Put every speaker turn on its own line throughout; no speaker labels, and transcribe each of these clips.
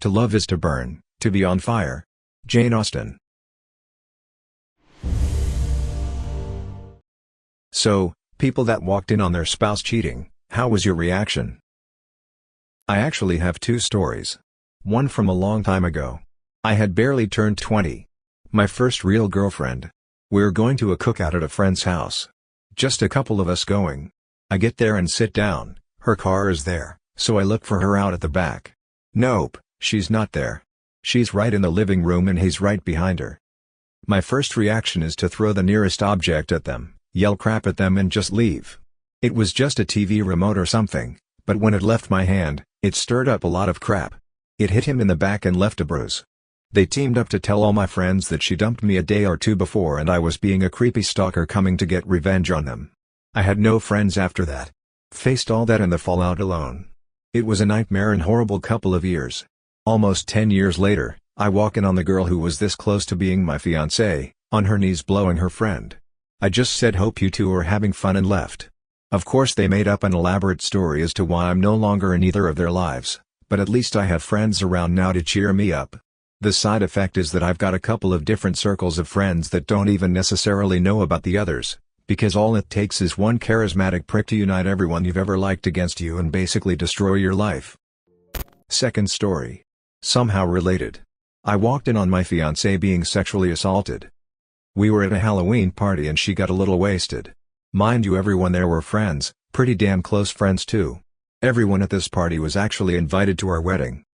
To love is to burn, to be on fire. Jane Austen. So, people that walked in on their spouse cheating, how was your reaction? I actually have two stories. One from a long time ago. I had barely turned 20. My first real girlfriend. We're going to a cookout at a friend's house. Just a couple of us going. I get there and sit down, her car is there, so I look for her out at the back. Nope, she's not there. She's right in the living room and he's right behind her. My first reaction is to throw the nearest object at them, yell crap at them and just leave. It was just a TV remote or something, but when it left my hand, it stirred up a lot of crap. It hit him in the back and left a bruise. They teamed up to tell all my friends that she dumped me a day or two before and I was being a creepy stalker coming to get revenge on them. I had no friends after that. Faced all that and the fallout alone. It was a nightmare and horrible couple of years. Almost 10 years later, I walk in on the girl who was this close to being my fiancée, on her knees blowing her friend. I just said hope you two are having fun and left. Of course they made up an elaborate story as to why I'm no longer in either of their lives, but at least I have friends around now to cheer me up. The side effect is that I've got a couple of different circles of friends that don't even necessarily know about the others, because all it takes is one charismatic prick to unite everyone you've ever liked against you and basically destroy your life. Second story. Somehow related. I walked in on my fiancée being sexually assaulted. We were at a Halloween party and she got a little wasted. Mind you, everyone there were friends, pretty damn close friends too. Everyone at this party was actually invited to our wedding.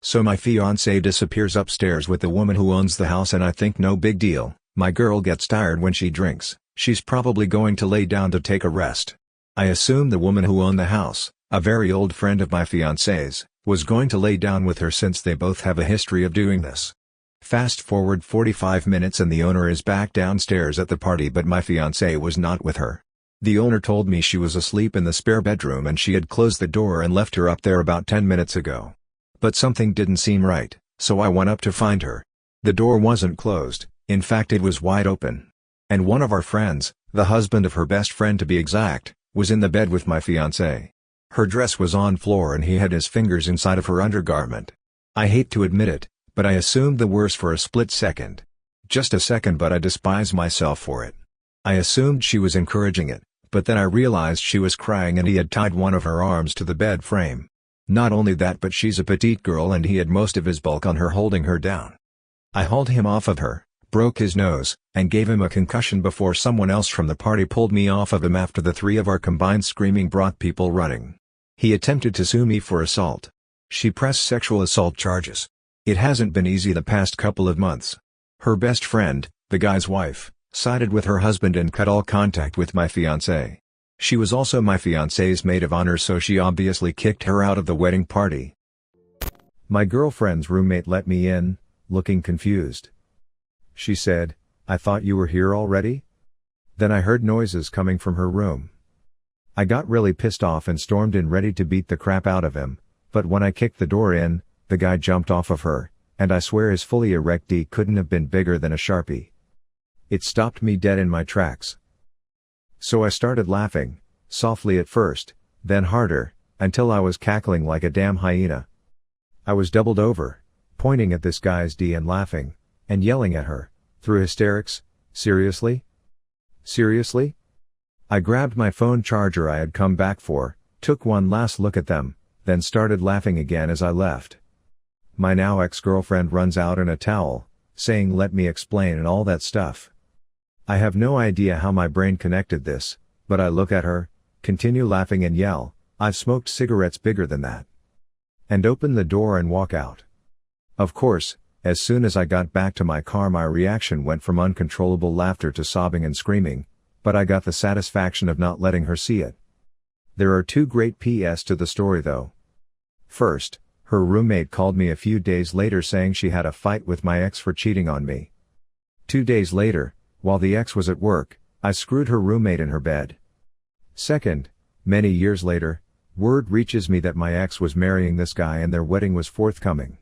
So my fiancée disappears upstairs with the woman who owns the house and I think no big deal, my girl gets tired when she drinks, she's probably going to lay down to take a rest. I assume the woman who owned the house, a very old friend of my fiancée's, was going to lay down with her since they both have a history of doing this. Fast forward 45 minutes and the owner is back downstairs at the party but my fiancée was not with her. The owner told me she was asleep in the spare bedroom and she had closed the door and left her up there about 10 minutes ago. But something didn't seem right, so I went up to find her. The door wasn't closed, in fact it was wide open. And one of our friends, the husband of her best friend to be exact, was in the bed with my fiancée. Her dress was on floor and he had his fingers inside of her undergarment. I hate to admit it, but I assumed the worst for a split second. Just a second, but I despise myself for it. I assumed she was encouraging it, but then I realized she was crying and he had tied one of her arms to the bed frame. Not only that, but she's a petite girl and he had most of his bulk on her holding her down. I hauled him off of her, broke his nose, and gave him a concussion before someone else from the party pulled me off of him after the three of our combined screaming brought people running. He attempted to sue me for assault. She pressed sexual assault charges. It hasn't been easy the past couple of months. Her best friend, the guy's wife, sided with her husband and cut all contact with my fiancée. She was also my fiancée's maid of honor, so she obviously kicked her out of the wedding party. My girlfriend's roommate let me in, looking confused. She said, "I thought you were here already?" Then I heard noises coming from her room. I got really pissed off and stormed in ready to beat the crap out of him, but when I kicked the door in, the guy jumped off of her, and I swear his fully erect D couldn't have been bigger than a Sharpie. It stopped me dead in my tracks. So I started laughing, softly at first, then harder, until I was cackling like a damn hyena. I was doubled over, pointing at this guy's D and laughing, and yelling at her, through hysterics, "Seriously? Seriously?" I grabbed my phone charger I had come back for, took one last look at them, then started laughing again as I left. My now ex-girlfriend runs out in a towel, saying let me explain and all that stuff. I have no idea how my brain connected this, but I look at her, continue laughing and yell, "I've smoked cigarettes bigger than that," and open the door and walk out. Of course, as soon as I got back to my car my reaction went from uncontrollable laughter to sobbing and screaming, but I got the satisfaction of not letting her see it. There are two great PS to the story though. First, her roommate called me a few days later saying she had a fight with my ex for cheating on me. 2 days later, while the ex was at work, I screwed her roommate in her bed. Second, many years later, word reaches me that my ex was marrying this guy and their wedding was forthcoming.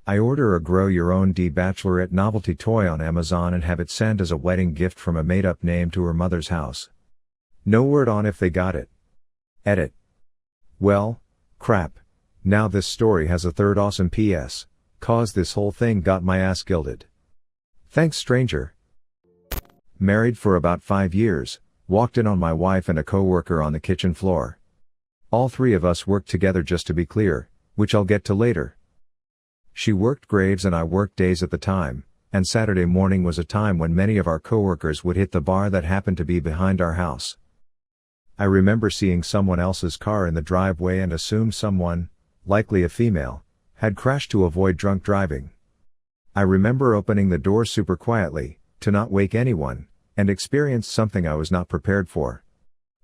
I order a grow your own bachelorette novelty toy on Amazon and have it sent as a wedding gift from a made-up name to her mother's house. No word on if they got it. Edit. Well, crap, Now this story has a third awesome PS. Cause this whole thing got my ass gilded. Thanks, stranger. Married for about 5 years, walked in on my wife and a coworker on the kitchen floor. All three of us worked together, just to be clear, which I'll get to later. She worked graves and I worked days at the time, and Saturday morning was a time when many of our coworkers would hit the bar that happened to be behind our house. I remember seeing someone else's car in the driveway and assumed someone, likely a female, had crashed to avoid drunk driving. I remember opening the door super quietly, to not wake anyone, and experienced something I was not prepared for.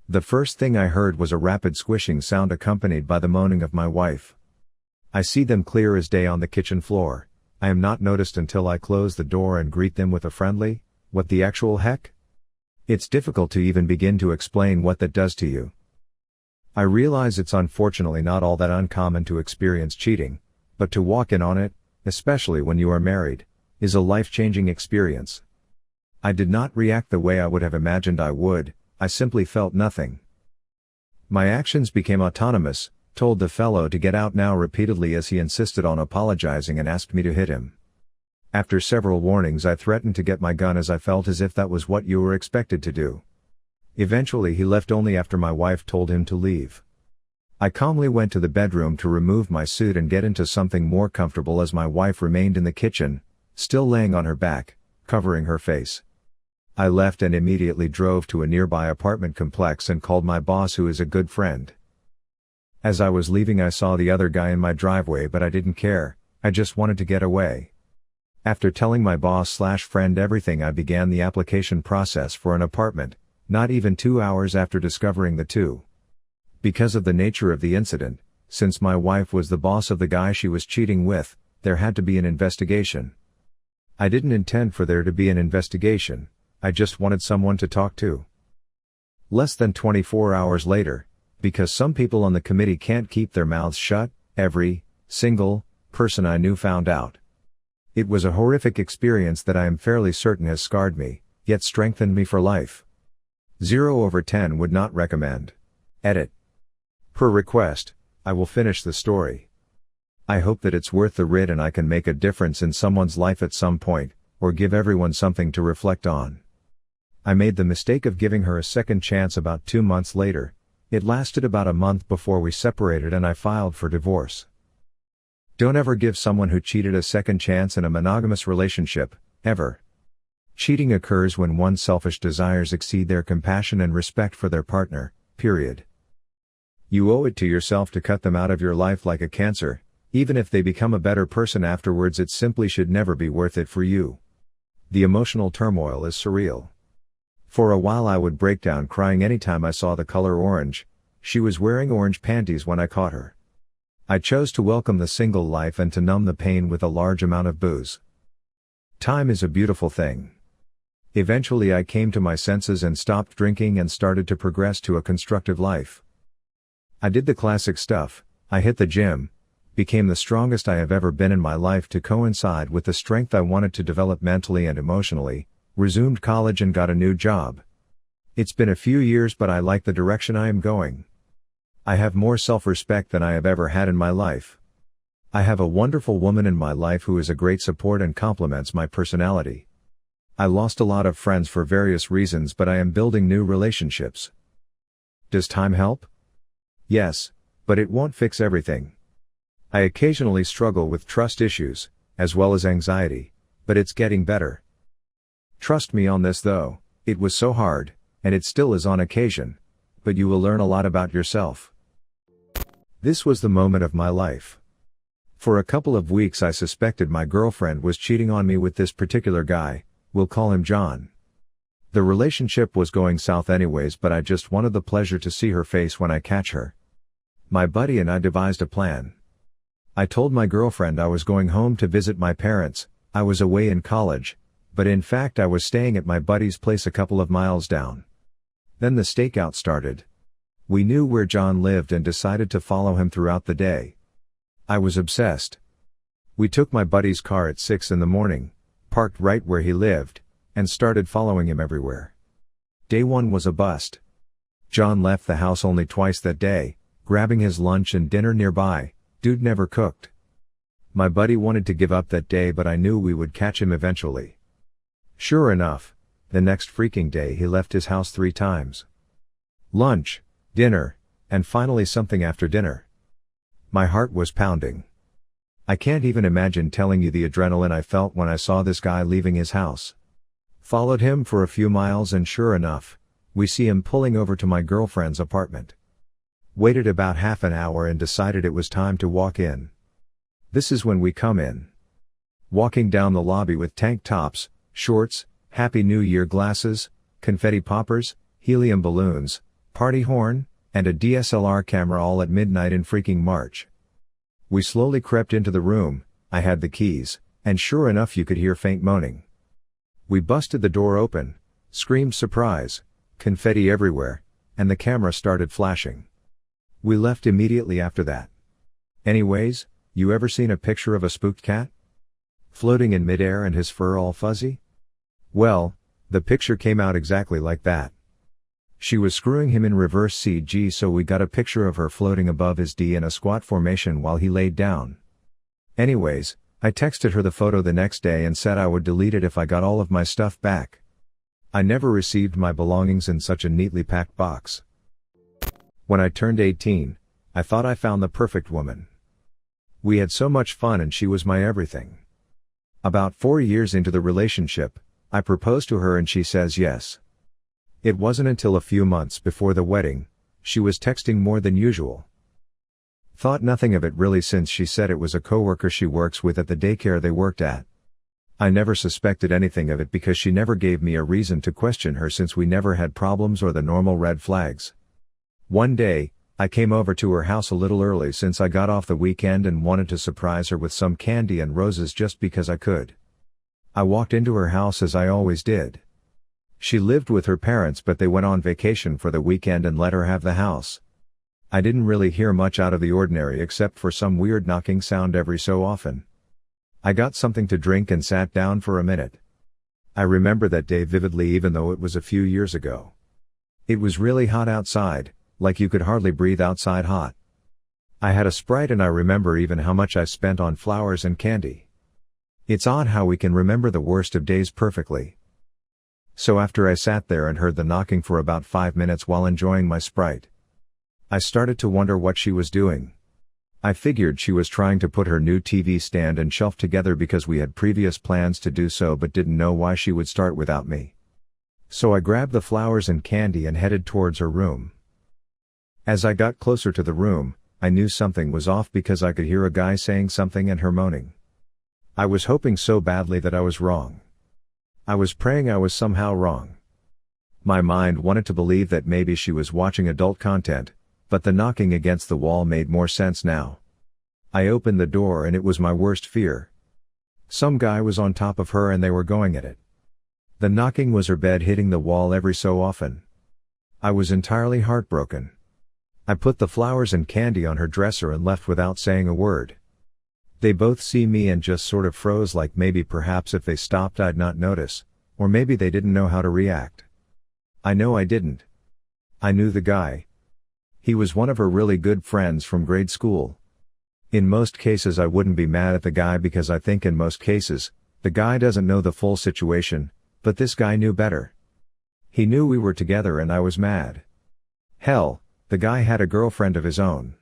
The first thing I heard was a rapid squishing sound accompanied by the moaning of my wife. I see them clear as day on the kitchen floor. I am not noticed until I close the door and greet them with a friendly, "What the actual heck?" It's difficult to even begin to explain what that does to you. I realize it's unfortunately not all that uncommon to experience cheating, but to walk in on it, especially when you are married, is a life-changing experience. I did not react the way I would have imagined I would. I simply felt nothing. My actions became autonomous, told the fellow to get out now repeatedly as he insisted on apologizing and asked me to hit him. After several warnings, I threatened to get my gun as I felt as if that was what you were expected to do. Eventually he left only after my wife told him to leave. I calmly went to the bedroom to remove my suit and get into something more comfortable as my wife remained in the kitchen, still laying on her back, covering her face. I left and immediately drove to a nearby apartment complex and called my boss, who is a good friend. As I was leaving, I saw the other guy in my driveway, but I didn't care. I just wanted to get away. After telling my boss/friend everything, I began the application process for an apartment, not even 2 hours after discovering the two. Because of the nature of the incident, since my wife was the boss of the guy she was cheating with, there had to be an investigation. I didn't intend for there to be an investigation, I just wanted someone to talk to. Less than 24 hours later, because some people on the committee can't keep their mouths shut, every single person I knew found out. It was a horrific experience that I am fairly certain has scarred me, yet strengthened me for life. 0/10 would not recommend. Edit. Per request, I will finish the story. I hope that it's worth the read and I can make a difference in someone's life at some point, or give everyone something to reflect on. I made the mistake of giving her a second chance about 2 months later. It lasted about a month before we separated and I filed for divorce. Don't ever give someone who cheated a second chance in a monogamous relationship, ever. Cheating occurs when one's selfish desires exceed their compassion and respect for their partner, period. You owe it to yourself to cut them out of your life like a cancer. Even if they become a better person afterwards, it simply should never be worth it for you. The emotional turmoil is surreal. For a while I would break down crying anytime I saw the color orange. She was wearing orange panties when I caught her. I chose to welcome the single life and to numb the pain with a large amount of booze. Time is a beautiful thing. Eventually I came to my senses and stopped drinking and started to progress to a constructive life. I did the classic stuff. I hit the gym, became the strongest I have ever been in my life to coincide with the strength I wanted to develop mentally and emotionally, resumed college and got a new job. It's been a few years, but I like the direction I am going. I have more self-respect than I have ever had in my life. I have a wonderful woman in my life who is a great support and complements my personality. I lost a lot of friends for various reasons, but I am building new relationships. Does time help? Yes, but it won't fix everything. I occasionally struggle with trust issues, as well as anxiety, but it's getting better. Trust me on this though, it was so hard, and it still is on occasion, but you will learn a lot about yourself. This was the moment of my life. For a couple of weeks I suspected my girlfriend was cheating on me with this particular guy, we'll call him John. The relationship was going south anyways, but I just wanted the pleasure to see her face when I catch her. My buddy and I devised a plan. I told my girlfriend I was going home to visit my parents. I was away in college, but in fact I was staying at my buddy's place a couple of miles down. Then the stakeout started. We knew where John lived and decided to follow him throughout the day. I was obsessed. We took my buddy's car at 6 in the morning, parked right where he lived, and started following him everywhere. Day 1 was a bust. John left the house only twice that day, grabbing his lunch and dinner nearby, Dude never cooked. My buddy wanted to give up that day, but I knew we would catch him eventually. Sure enough, the next freaking day he left his house 3 times. Lunch, dinner, and finally something after dinner. My heart was pounding. I can't even imagine telling you the adrenaline I felt when I saw this guy leaving his house. Followed him for a few miles and sure enough, we see him pulling over to my girlfriend's apartment. Waited about half an hour and decided it was time to walk in. This is when we come in. Walking down the lobby with tank tops, shorts, Happy New Year glasses, confetti poppers, helium balloons, party horn, and a DSLR camera all at midnight in freaking March. We slowly crept into the room, I had the keys, and sure enough you could hear faint moaning. We busted the door open, screamed surprise, confetti everywhere, and the camera started flashing. We left immediately after that. Anyways, you ever seen a picture of a spooked cat? Floating in midair and his fur all fuzzy? Well, the picture came out exactly like that. She was screwing him in reverse CG, so we got a picture of her floating above his D in a squat formation while he laid down. Anyways, I texted her the photo the next day and said I would delete it if I got all of my stuff back. I never received my belongings in such a neatly packed box. When I turned 18, I thought I found the perfect woman. We had so much fun and she was my everything. About 4 years into the relationship, I proposed to her and she says yes. It wasn't until a few months before the wedding, she was texting more than usual. Thought nothing of it really, since she said it was a coworker she works with at the daycare they worked at. I never suspected anything of it because she never gave me a reason to question her, since we never had problems or the normal red flags. One day, I came over to her house a little early since I got off the weekend and wanted to surprise her with some candy and roses just because I could. I walked into her house as I always did. She lived with her parents, but they went on vacation for the weekend and let her have the house. I didn't really hear much out of the ordinary except for some weird knocking sound every so often. I got something to drink and sat down for a minute. I remember that day vividly, even though it was a few years ago. It was really hot outside, like you could hardly breathe outside hot. I had a Sprite and I remember even how much I spent on flowers and candy. It's odd how we can remember the worst of days perfectly. So after I sat there and heard the knocking for about 5 minutes while enjoying my Sprite, I started to wonder what she was doing. I figured she was trying to put her new TV stand and shelf together because we had previous plans to do so, but didn't know why she would start without me. So I grabbed the flowers and candy and headed towards her room. As I got closer to the room, I knew something was off because I could hear a guy saying something and her moaning. I was hoping so badly that I was wrong. I was praying I was somehow wrong. My mind wanted to believe that maybe she was watching adult content, but the knocking against the wall made more sense now. I opened the door and it was my worst fear. Some guy was on top of her and they were going at it. The knocking was her bed hitting the wall every so often. I was entirely heartbroken. I put the flowers and candy on her dresser and left without saying a word. They both see me and just sort of froze, like maybe perhaps if they stopped I'd not notice, or maybe they didn't know how to react. I know I didn't. I knew the guy. He was one of her really good friends from grade school. In most cases I wouldn't be mad at the guy because I think in most cases, the guy doesn't know the full situation, but this guy knew better. He knew we were together and I was mad. Hell, the guy had a girlfriend of his own.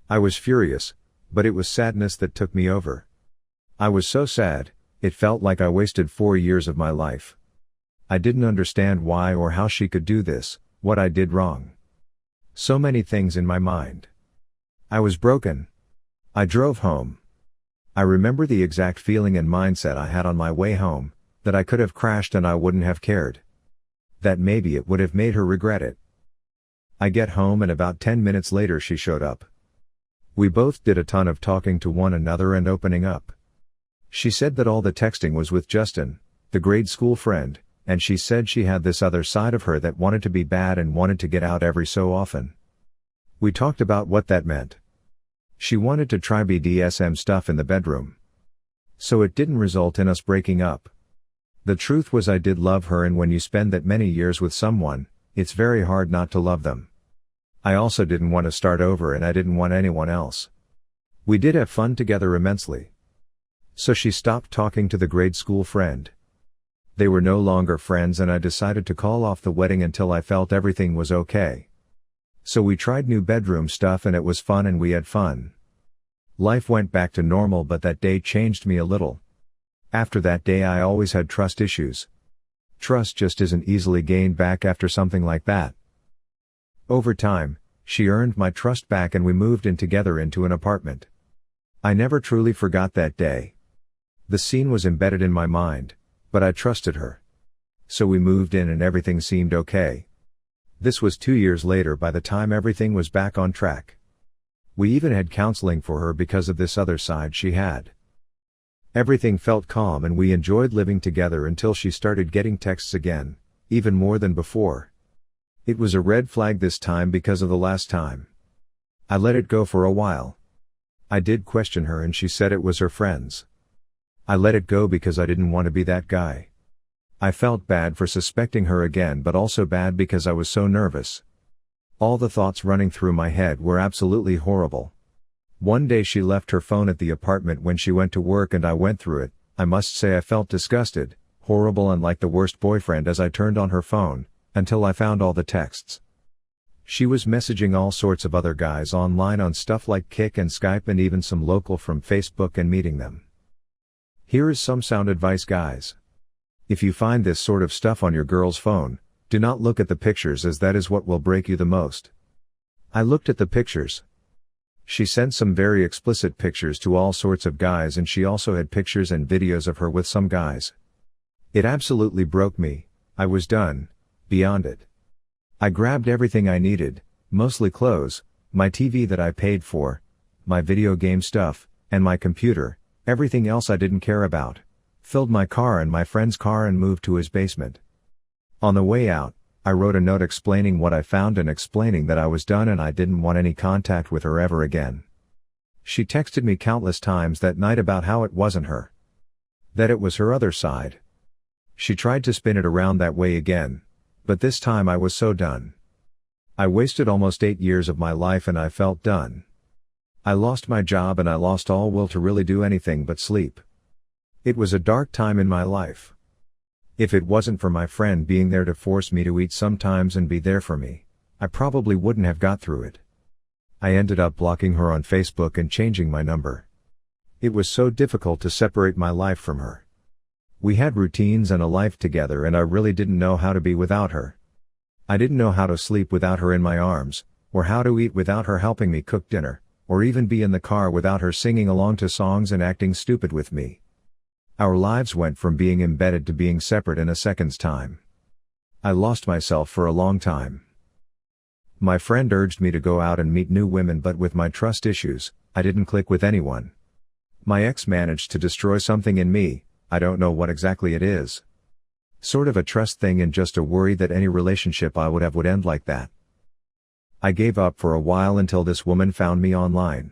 I was furious, but it was sadness that took me over. I was so sad, it felt like I wasted 4 years of my life. I didn't understand why or how she could do this, what I did wrong. So many things in my mind. I was broken. I drove home. I remember the exact feeling and mindset I had on my way home, that I could have crashed and I wouldn't have cared. That maybe it would have made her regret it. I get home and about 10 minutes later she showed up. We both did a ton of talking to one another and opening up. She said that all the texting was with Justin, the grade school friend, and she said she had this other side of her that wanted to be bad and wanted to get out every so often. We talked about what that meant. She wanted to try BDSM stuff in the bedroom. So it didn't result in us breaking up. The truth was I did love her, and when you spend that many years with someone, it's very hard not to love them. I also didn't want to start over and I didn't want anyone else. We did have fun together immensely. So she stopped talking to the grade school friend. They were no longer friends and I decided to call off the wedding until I felt everything was okay. So we tried new bedroom stuff and it was fun and we had fun. Life went back to normal, but that day changed me a little. After that day I always had trust issues. Trust just isn't easily gained back after something like that. Over time, she earned my trust back and we moved in together into an apartment. I never truly forgot that day. The scene was embedded in my mind, but I trusted her. So we moved in and everything seemed okay. This was 2 years later by the time everything was back on track. We even had counseling for her because of this other side she had. Everything felt calm and we enjoyed living together until she started getting texts again, even more than before. It was a red flag this time because of the last time. I let it go for a while. I did question her and she said it was her friends. I let it go because I didn't want to be that guy. I felt bad for suspecting her again, but also bad because I was so nervous. All the thoughts running through my head were absolutely horrible. One day she left her phone at the apartment when she went to work and I went through it. I must say I felt disgusted, horrible and like the worst boyfriend as I turned on her phone, until I found all the texts. She was messaging all sorts of other guys online on stuff like Kik and Skype and even some local from Facebook and meeting them. Here is some sound advice, guys. If you find this sort of stuff on your girl's phone, do not look at the pictures, as that is what will break you the most. I looked at the pictures. She sent some very explicit pictures to all sorts of guys and she also had pictures and videos of her with some guys. It absolutely broke me. I was done, beyond it. I grabbed everything I needed, mostly clothes, my TV that I paid for, my video game stuff, and my computer, everything else I didn't care about, filled my car and my friend's car and moved to his basement. On the way out, I wrote a note explaining what I found and explaining that I was done and I didn't want any contact with her ever again. She texted me countless times that night about how it wasn't her. That it was her other side. She tried to spin it around that way again, but this time I was so done. I wasted almost 8 years of my life and I felt done. I lost my job and I lost all will to really do anything but sleep. It was a dark time in my life. If it wasn't for my friend being there to force me to eat sometimes and be there for me, I probably wouldn't have got through it. I ended up blocking her on Facebook and changing my number. It was so difficult to separate my life from her. We had routines and a life together and I really didn't know how to be without her. I didn't know how to sleep without her in my arms, or how to eat without her helping me cook dinner, or even be in the car without her singing along to songs and acting stupid with me. Our lives went from being embedded to being separate in a second's time. I lost myself for a long time. My friend urged me to go out and meet new women, but with my trust issues, I didn't click with anyone. My ex managed to destroy something in me, I don't know what exactly it is. Sort of a trust thing and just a worry that any relationship I would have would end like that. I gave up for a while until this woman found me online.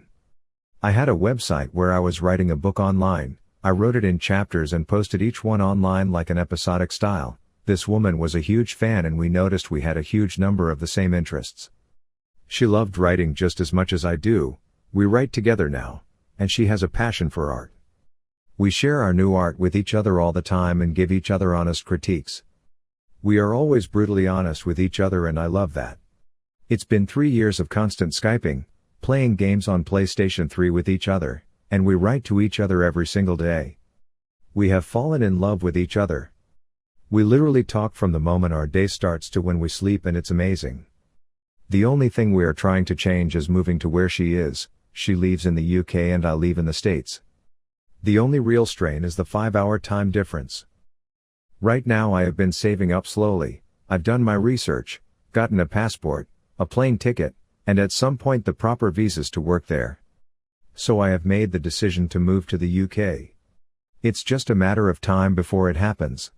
I had a website where I was writing a book online. I wrote it in chapters and posted each one online like an episodic style. This woman was a huge fan and we noticed we had a huge number of the same interests. She loved writing just as much as I do. We write together now, and she has a passion for art. We share our new art with each other all the time and give each other honest critiques. We are always brutally honest with each other and I love that. It's been 3 years of constant Skyping, playing games on PlayStation 3 with each other, and we write to each other every single day. We have fallen in love with each other. We literally talk from the moment our day starts to when we sleep and it's amazing. The only thing we are trying to change is moving to where she is. She lives in the UK and I live in the States. The only real strain is the 5-hour time difference. Right now I have been saving up slowly. I've done my research, gotten a passport, a plane ticket, and at some point the proper visas to work there. So I have made the decision to move to the UK. It's just a matter of time before it happens.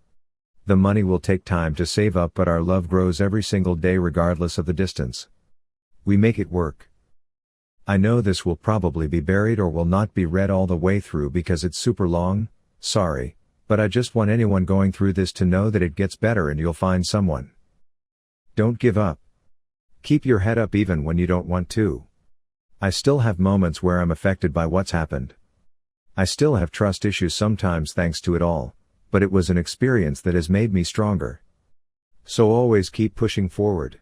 The money will take time to save up, but our love grows every single day regardless of the distance. We make it work. I know this will probably be buried or will not be read all the way through because it's super long, sorry, but I just want anyone going through this to know that it gets better and you'll find someone. Don't give up. Keep your head up even when you don't want to. I still have moments where I'm affected by what's happened. I still have trust issues sometimes thanks to it all, but it was an experience that has made me stronger. So always keep pushing forward.